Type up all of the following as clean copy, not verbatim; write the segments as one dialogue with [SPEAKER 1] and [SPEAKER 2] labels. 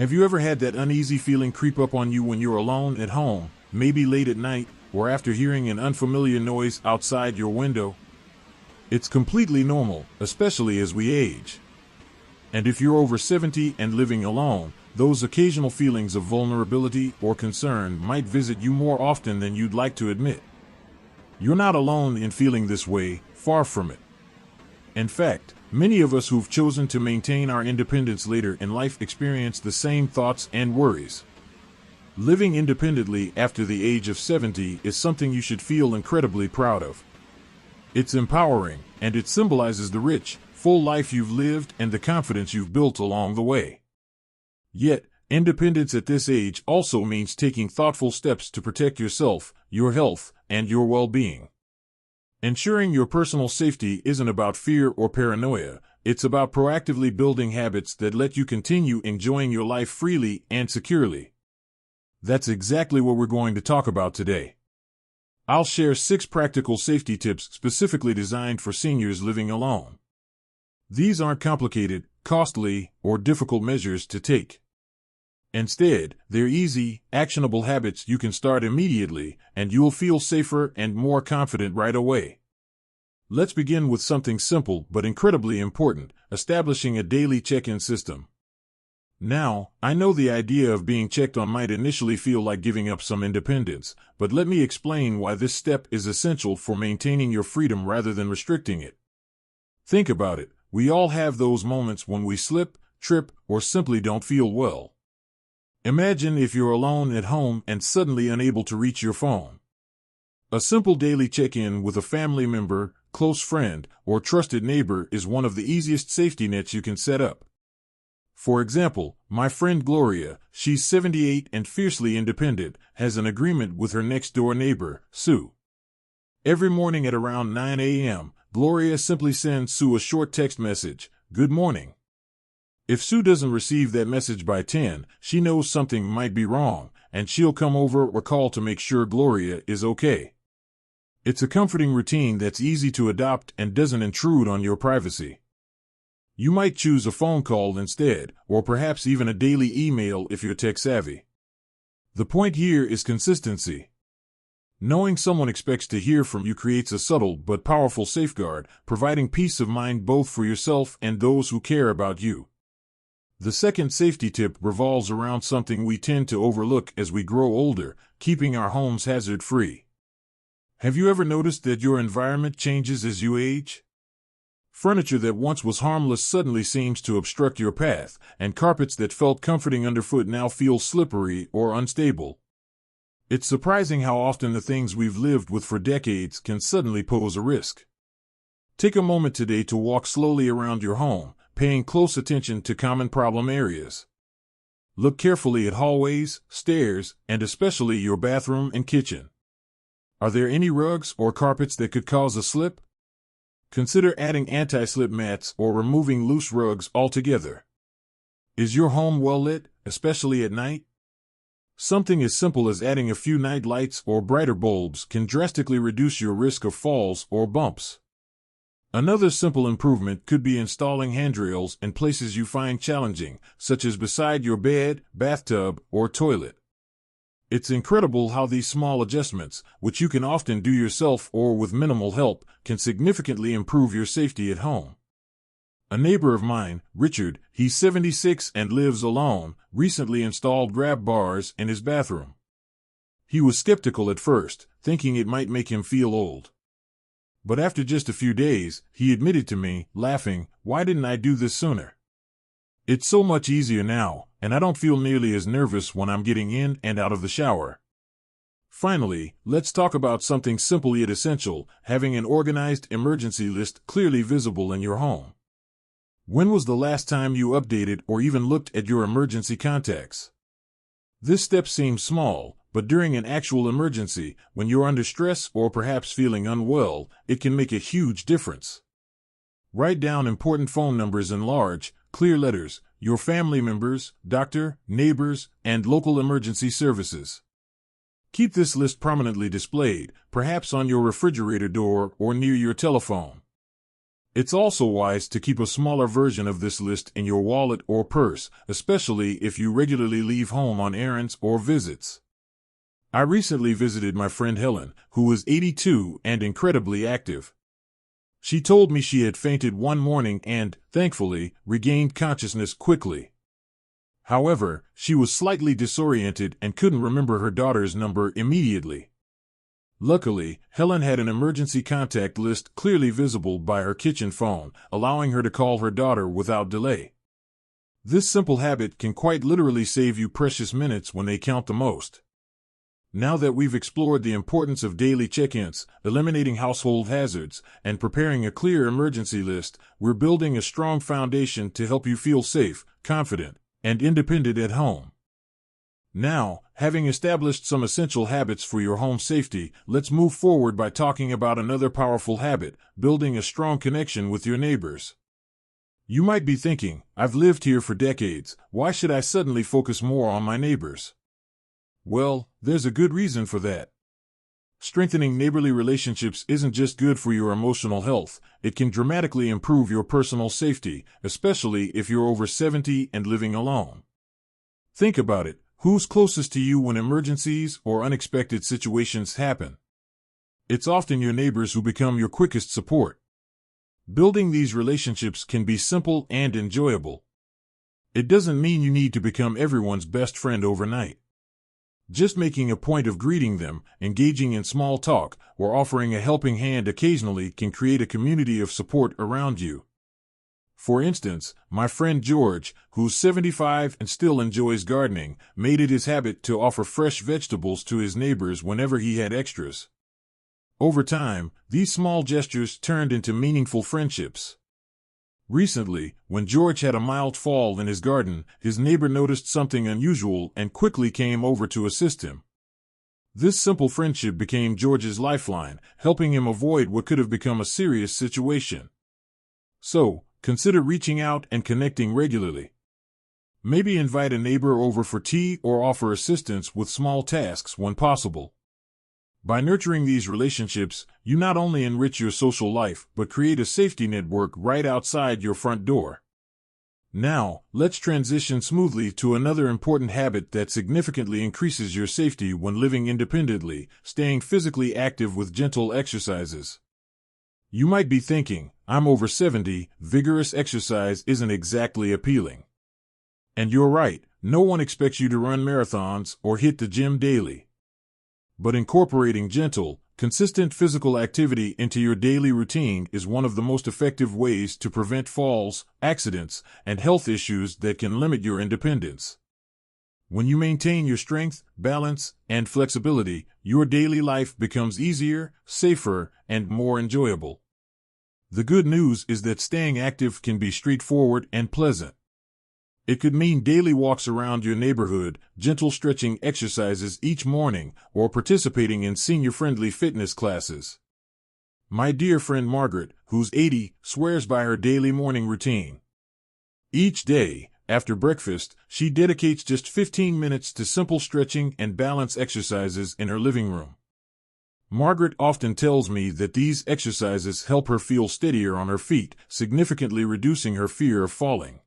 [SPEAKER 1] Have you ever had that uneasy feeling creep up on you when you're alone at home, maybe late at night, or after hearing an unfamiliar noise outside your window? It's completely normal, especially as we age. And if you're over 70 and living alone, those occasional feelings of vulnerability or concern might visit you more often than you'd like to admit. You're not alone in feeling this way, far from it. In fact, many of us who've chosen to maintain our independence later in life experience the same thoughts and worries. Living independently after the age of 70 is something you should feel incredibly proud of. It's empowering, and it symbolizes the rich, full life you've lived and the confidence you've built along the way. Yet, independence at this age also means taking thoughtful steps to protect yourself, your health, and your well-being. Ensuring your personal safety isn't about fear or paranoia, it's about proactively building habits that let you continue enjoying your life freely and securely. That's exactly what we're going to talk about today. I'll share 6 practical safety tips specifically designed for seniors living alone. These aren't complicated, costly, or difficult measures to take. Instead, they're easy, actionable habits you can start immediately, and you'll feel safer and more confident right away. Let's begin with something simple but incredibly important, establishing a daily check-in system. Now, I know the idea of being checked on might initially feel like giving up some independence, but let me explain why this step is essential for maintaining your freedom rather than restricting it. Think about it. We all have those moments when we slip, trip, or simply don't feel well. Imagine if you're alone at home and suddenly unable to reach your phone. A simple daily check-in with a family member, close friend, or trusted neighbor is one of the easiest safety nets you can set up. For example, my friend Gloria, she's 78 and fiercely independent, has an agreement with her next-door neighbor, Sue. Every morning at around 9 a.m., Gloria simply sends Sue a short text message, "Good morning." If Sue doesn't receive that message by 10, she knows something might be wrong, and she'll come over or call to make sure Gloria is okay. It's a comforting routine that's easy to adopt and doesn't intrude on your privacy. You might choose a phone call instead, or perhaps even a daily email if you're tech-savvy. The point here is consistency. Knowing someone expects to hear from you creates a subtle but powerful safeguard, providing peace of mind both for yourself and those who care about you. The second safety tip revolves around something we tend to overlook as we grow older, keeping our homes hazard-free. Have you ever noticed that your environment changes as you age? Furniture that once was harmless suddenly seems to obstruct your path, and carpets that felt comforting underfoot now feel slippery or unstable. It's surprising how often the things we've lived with for decades can suddenly pose a risk. Take a moment today to walk slowly around your home, paying close attention to common problem areas. Look carefully at hallways, stairs, and especially your bathroom and kitchen. Are there any rugs or carpets that could cause a slip? Consider adding anti-slip mats or removing loose rugs altogether. Is your home well lit, especially at night? Something as simple as adding a few night lights or brighter bulbs can drastically reduce your risk of falls or bumps. Another simple improvement could be installing handrails in places you find challenging, such as beside your bed, bathtub, or toilet. It's incredible how these small adjustments, which you can often do yourself or with minimal help, can significantly improve your safety at home. A neighbor of mine, Richard, he's 76 and lives alone, recently installed grab bars in his bathroom. He was skeptical at first, thinking it might make him feel old. But after just a few days, he admitted to me, laughing, "Why didn't I do this sooner? It's so much easier now, and I don't feel nearly as nervous when I'm getting in and out of the shower." Finally, let's talk about something simple yet essential, having an organized emergency list clearly visible in your home. When was the last time you updated or even looked at your emergency contacts? This step seems small, but during an actual emergency, when you're under stress or perhaps feeling unwell, it can make a huge difference. Write down important phone numbers in large, clear letters, your family members, doctor, neighbors, and local emergency services. Keep this list prominently displayed, perhaps on your refrigerator door or near your telephone. It's also wise to keep a smaller version of this list in your wallet or purse, especially if you regularly leave home on errands or visits. I recently visited my friend Helen, who is 82 and incredibly active. She told me she had fainted one morning and, thankfully, regained consciousness quickly. However, she was slightly disoriented and couldn't remember her daughter's number immediately. Luckily, Helen had an emergency contact list clearly visible by her kitchen phone, allowing her to call her daughter without delay. This simple habit can quite literally save you precious minutes when they count the most. Now that we've explored the importance of daily check-ins, eliminating household hazards, and preparing a clear emergency list, we're building a strong foundation to help you feel safe, confident, and independent at home. Now, having established some essential habits for your home safety, let's move forward by talking about another powerful habit, building a strong connection with your neighbors. You might be thinking, I've lived here for decades, why should I suddenly focus more on my neighbors? Well, there's a good reason for that. Strengthening neighborly relationships isn't just good for your emotional health, it can dramatically improve your personal safety, especially if you're over 70 and living alone. Think about it. Who's closest to you when emergencies or unexpected situations happen? It's often your neighbors who become your quickest support. Building these relationships can be simple and enjoyable. It doesn't mean you need to become everyone's best friend overnight. Just making a point of greeting them, engaging in small talk, or offering a helping hand occasionally can create a community of support around you. For instance, my friend George, who's 75 and still enjoys gardening, made it his habit to offer fresh vegetables to his neighbors whenever he had extras. Over time, these small gestures turned into meaningful friendships. Recently, when George had a mild fall in his garden, his neighbor noticed something unusual and quickly came over to assist him. This simple friendship became George's lifeline, helping him avoid what could have become a serious situation. So, consider reaching out and connecting regularly. Maybe invite a neighbor over for tea or offer assistance with small tasks when possible. By nurturing these relationships, you not only enrich your social life, but create a safety network right outside your front door. Now, let's transition smoothly to another important habit that significantly increases your safety when living independently, staying physically active with gentle exercises. You might be thinking, I'm over 70, vigorous exercise isn't exactly appealing. And you're right, no one expects you to run marathons or hit the gym daily. But incorporating gentle, consistent physical activity into your daily routine is one of the most effective ways to prevent falls, accidents, and health issues that can limit your independence. When you maintain your strength, balance, and flexibility, your daily life becomes easier, safer, and more enjoyable. The good news is that staying active can be straightforward and pleasant. It could mean daily walks around your neighborhood, gentle stretching exercises each morning, or participating in senior-friendly fitness classes. My dear friend Margaret, who's 80, swears by her daily morning routine. Each day, after breakfast, she dedicates just 15 minutes to simple stretching and balance exercises in her living room. Margaret often tells me that these exercises help her feel steadier on her feet, significantly reducing her fear of falling.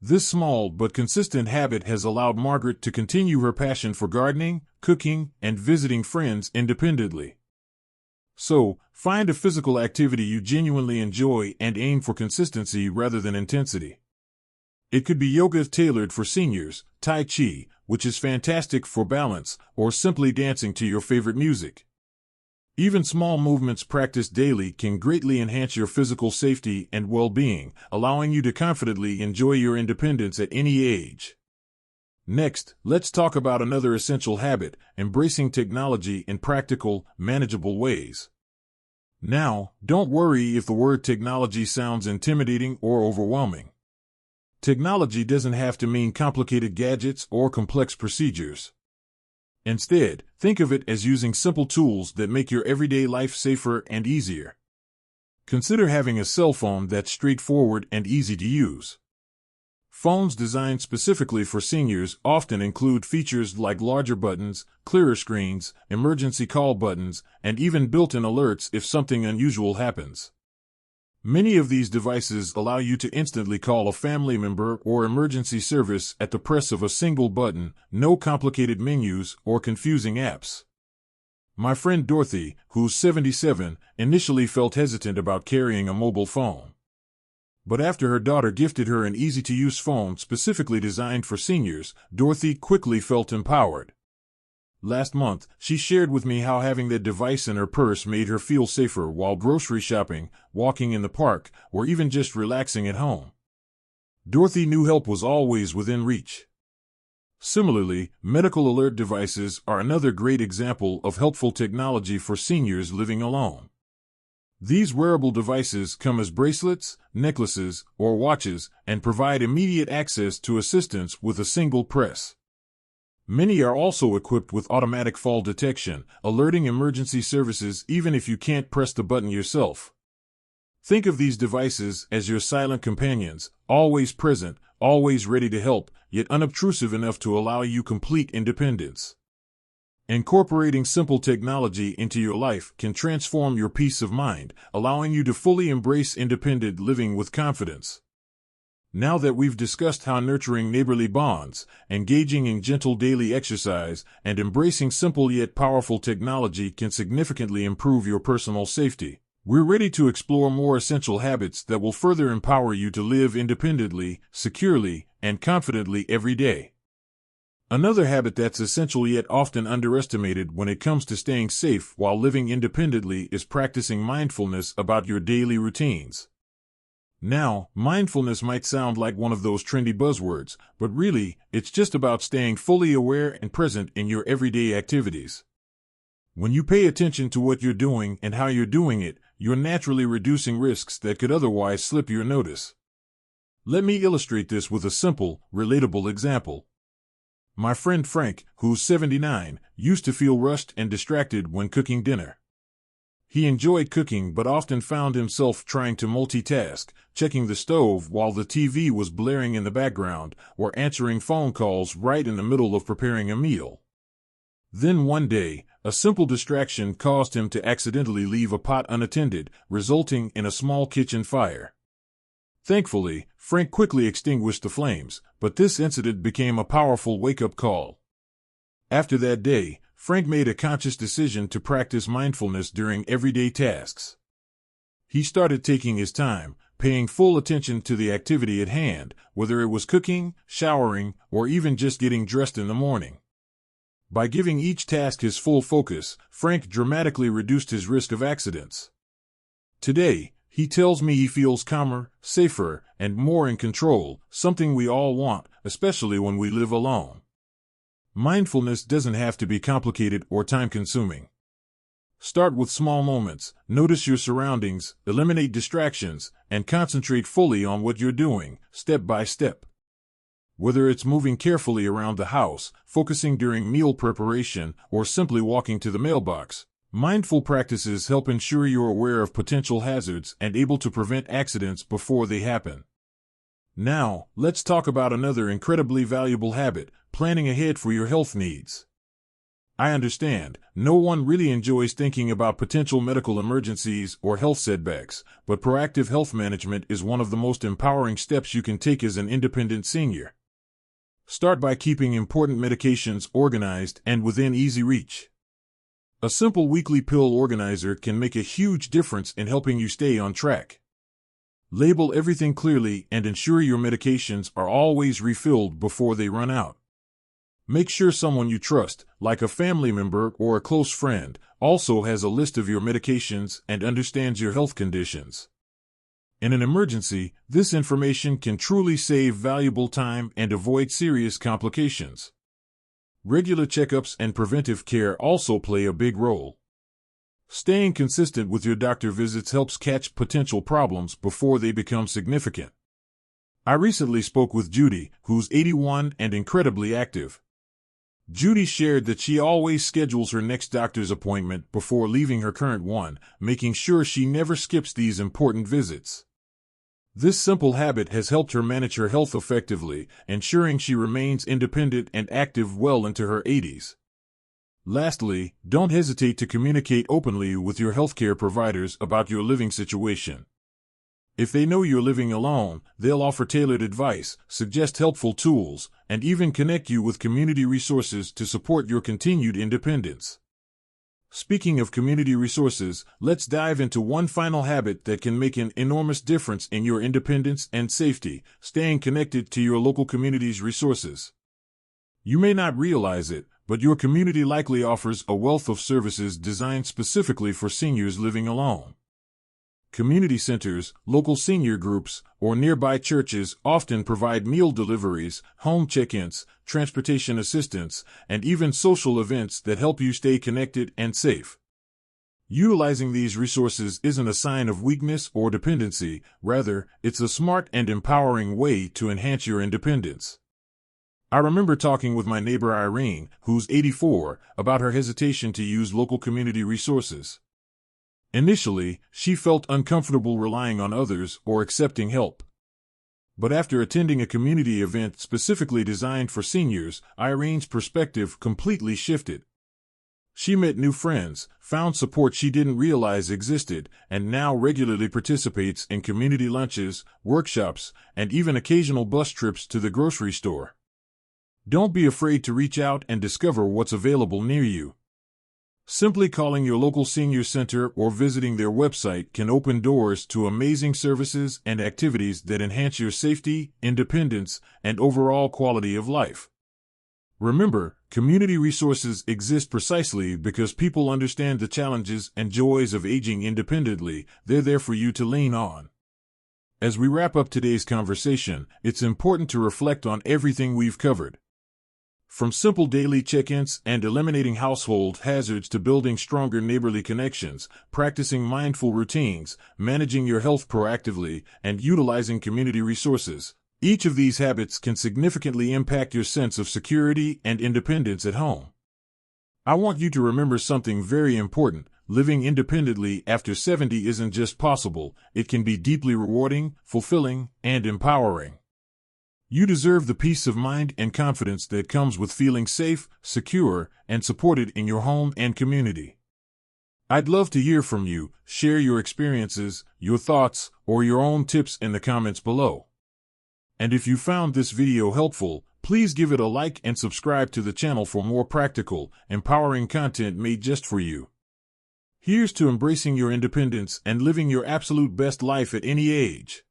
[SPEAKER 1] This small but consistent habit has allowed Margaret to continue her passion for gardening, cooking, and visiting friends independently. So, find a physical activity you genuinely enjoy and aim for consistency rather than intensity. It could be yoga tailored for seniors, Tai Chi, which is fantastic for balance, or simply dancing to your favorite music. Even small movements practiced daily can greatly enhance your physical safety and well-being, allowing you to confidently enjoy your independence at any age. Next, let's talk about another essential habit, embracing technology in practical, manageable ways. Now, don't worry if the word technology sounds intimidating or overwhelming. Technology doesn't have to mean complicated gadgets or complex procedures. Instead, think of it as using simple tools that make your everyday life safer and easier. Consider having a cell phone that's straightforward and easy to use. Phones designed specifically for seniors often include features like larger buttons, clearer screens, emergency call buttons, and even built-in alerts if something unusual happens. Many of these devices allow you to instantly call a family member or emergency service at the press of a single button, no complicated menus or confusing apps. My friend Dorothy, who's 77, initially felt hesitant about carrying a mobile phone. But after her daughter gifted her an easy-to-use phone specifically designed for seniors, Dorothy quickly felt empowered. Last month, she shared with me how having that device in her purse made her feel safer while grocery shopping, walking in the park, or even just relaxing at home. Dorothy knew help was always within reach. Similarly, medical alert devices are another great example of helpful technology for seniors living alone. These wearable devices come as bracelets, necklaces, or watches and provide immediate access to assistance with a single press. Many are also equipped with automatic fall detection, alerting emergency services even if you can't press the button yourself. Think of these devices as your silent companions, always present, always ready to help, yet unobtrusive enough to allow you complete independence. Incorporating simple technology into your life can transform your peace of mind, allowing you to fully embrace independent living with confidence. Now that we've discussed how nurturing neighborly bonds, engaging in gentle daily exercise, and embracing simple yet powerful technology can significantly improve your personal safety, we're ready to explore more essential habits that will further empower you to live independently, securely, and confidently every day. Another habit that's essential yet often underestimated when it comes to staying safe while living independently is practicing mindfulness about your daily routines. Now, mindfulness might sound like one of those trendy buzzwords, but really, it's just about staying fully aware and present in your everyday activities. When you pay attention to what you're doing and how you're doing it, you're naturally reducing risks that could otherwise slip your notice. Let me illustrate this with a simple, relatable example. My friend Frank, who's 79, used to feel rushed and distracted when cooking dinner. He enjoyed cooking but often found himself trying to multitask, checking the stove while the TV was blaring in the background, or answering phone calls right in the middle of preparing a meal. Then one day, a simple distraction caused him to accidentally leave a pot unattended, resulting in a small kitchen fire. Thankfully, Frank quickly extinguished the flames, but this incident became a powerful wake-up call. After that day, Frank made a conscious decision to practice mindfulness during everyday tasks. He started taking his time, paying full attention to the activity at hand, whether it was cooking, showering, or even just getting dressed in the morning. By giving each task his full focus, Frank dramatically reduced his risk of accidents. Today, he tells me he feels calmer, safer, and more in control, something we all want, especially when we live alone. Mindfulness doesn't have to be complicated or time-consuming. Start with small moments, notice your surroundings, eliminate distractions, and concentrate fully on what you're doing, step by step. Whether it's moving carefully around the house, focusing during meal preparation, or simply walking to the mailbox, mindful practices help ensure you're aware of potential hazards and able to prevent accidents before they happen. Now, let's talk about another incredibly valuable habit, planning ahead for your health needs. I understand, no one really enjoys thinking about potential medical emergencies or health setbacks, but proactive health management is one of the most empowering steps you can take as an independent senior. Start by keeping important medications organized and within easy reach. A simple weekly pill organizer can make a huge difference in helping you stay on track. Label everything clearly and ensure your medications are always refilled before they run out. Make sure someone you trust, like a family member or a close friend, also has a list of your medications and understands your health conditions. In an emergency, this information can truly save valuable time and avoid serious complications. Regular checkups and preventive care also play a big role. Staying consistent with your doctor visits helps catch potential problems before they become significant. I recently spoke with Judy, who's 81 and incredibly active. Judy shared that she always schedules her next doctor's appointment before leaving her current one, making sure she never skips these important visits. This simple habit has helped her manage her health effectively, ensuring she remains independent and active well into her 80s. Lastly, don't hesitate to communicate openly with your healthcare providers about your living situation. If they know you're living alone, they'll offer tailored advice, suggest helpful tools, and even connect you with community resources to support your continued independence. Speaking of community resources, let's dive into one final habit that can make an enormous difference in your independence and safety: staying connected to your local community's resources. You may not realize it, but your community likely offers a wealth of services designed specifically for seniors living alone. Community centers, local senior groups, or nearby churches often provide meal deliveries, home check-ins, transportation assistance, and even social events that help you stay connected and safe. Utilizing these resources isn't a sign of weakness or dependency; rather, it's a smart and empowering way to enhance your independence. I remember talking with my neighbor Irene, who's 84, about her hesitation to use local community resources. Initially, she felt uncomfortable relying on others or accepting help. But after attending a community event specifically designed for seniors, Irene's perspective completely shifted. She met new friends, found support she didn't realize existed, and now regularly participates in community lunches, workshops, and even occasional bus trips to the grocery store. Don't be afraid to reach out and discover what's available near you. Simply calling your local senior center or visiting their website can open doors to amazing services and activities that enhance your safety, independence, and overall quality of life. Remember, community resources exist precisely because people understand the challenges and joys of aging independently. They're there for you to lean on. As we wrap up today's conversation, it's important to reflect on everything we've covered. From simple daily check-ins and eliminating household hazards to building stronger neighborly connections, practicing mindful routines, managing your health proactively, and utilizing community resources, each of these habits can significantly impact your sense of security and independence at home. I want you to remember something very important: living independently after 70 isn't just possible, it can be deeply rewarding, fulfilling, and empowering. You deserve the peace of mind and confidence that comes with feeling safe, secure, and supported in your home and community. I'd love to hear from you. Share your experiences, your thoughts, or your own tips in the comments below. And if you found this video helpful, please give it a like and subscribe to the channel for more practical, empowering content made just for you. Here's to embracing your independence and living your absolute best life at any age.